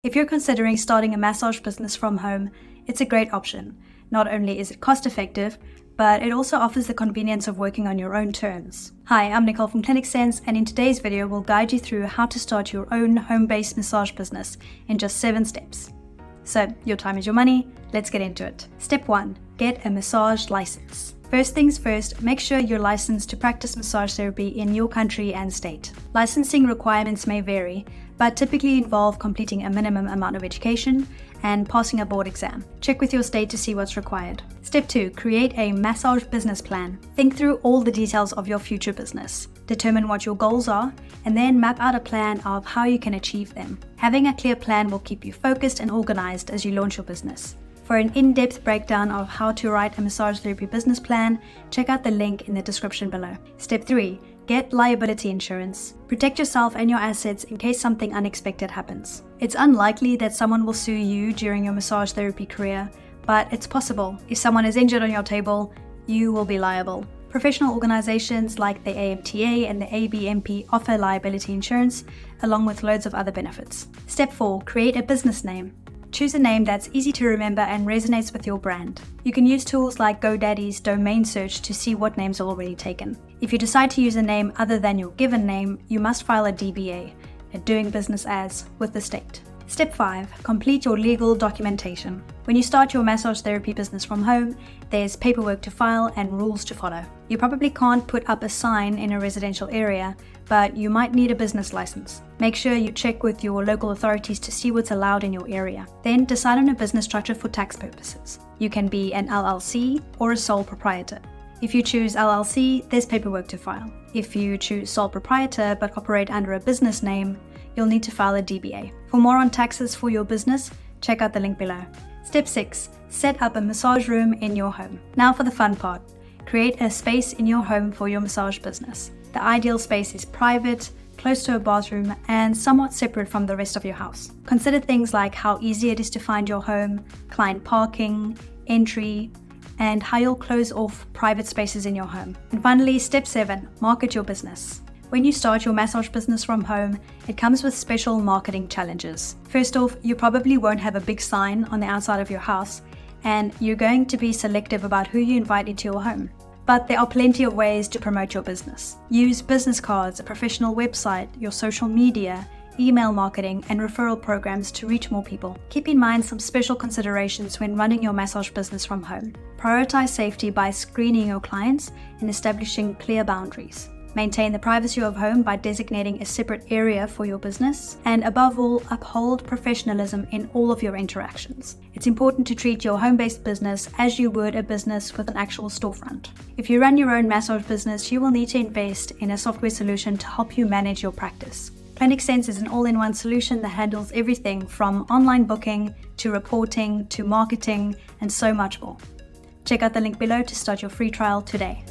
If you're considering starting a massage business from home, it's a great option. Not only is it cost effective, but it also offers the convenience of working on your own terms. Hi, I'm Nicole from ClinicSense, and in today's video we'll guide you through how to start your own home-based massage business in just 7 steps. So, your time is your money, let's get into it. Step 1. Get a massage license. First things first, make sure you're licensed to practice massage therapy in your country and state. Licensing requirements may vary, but typically involve completing a minimum amount of education and passing a board exam. Check with your state to see what's required. Step 2. Create a massage business plan. Think through all the details of your future business. Determine what your goals are, and then map out a plan of how you can achieve them. Having a clear plan will keep you focused and organized as you launch your business. For an in-depth breakdown of how to write a massage therapy business plan, check out the link in the description below. Step 3. Get liability insurance. Protect yourself and your assets in case something unexpected happens. It's unlikely that someone will sue you during your massage therapy career, but it's possible. If someone is injured on your table, you will be liable. Professional organizations like the AMTA and the ABMP offer liability insurance, along with loads of other benefits. Step 4. Create a business name. Choose a name that's easy to remember and resonates with your brand. You can use tools like GoDaddy's domain search to see what names are already taken. If you decide to use a name other than your given name, you must file a DBA, a doing business as, with the state. Step 5. Complete your legal documentation. When you start your massage therapy business from home, there's paperwork to file and rules to follow. You probably can't put up a sign in a residential area, but you might need a business license. Make sure you check with your local authorities to see what's allowed in your area. Then decide on a business structure for tax purposes. You can be an LLC or a sole proprietor. If you choose LLC, there's paperwork to file. If you choose sole proprietor but operate under a business name, you'll need to file a DBA. For more on taxes for your business, check out the link below. Step 6. Set up a massage room in your home. Now for the fun part. Create a space in your home for your massage business. The ideal space is private, close to a bathroom, and somewhat separate from the rest of your house. Consider things like how easy it is to find your home, client parking, entry, and how you'll close off private spaces in your home. And finally, step 7. Market your business. When you start your massage business from home, it comes with special marketing challenges. First off, you probably won't have a big sign on the outside of your house, and you're going to be selective about who you invite into your home. But there are plenty of ways to promote your business. Use business cards, a professional website, your social media, email marketing, and referral programs to reach more people. Keep in mind some special considerations when running your massage business from home. Prioritize safety by screening your clients and establishing clear boundaries. Maintain the privacy of home by designating a separate area for your business, and above all, uphold professionalism in all of your interactions. It's important to treat your home-based business as you would a business with an actual storefront. If you run your own massage business, you will need to invest in a software solution to help you manage your practice. ClinicSense is an all-in-one solution that handles everything from online booking to reporting to marketing and so much more. Check out the link below to start your free trial today.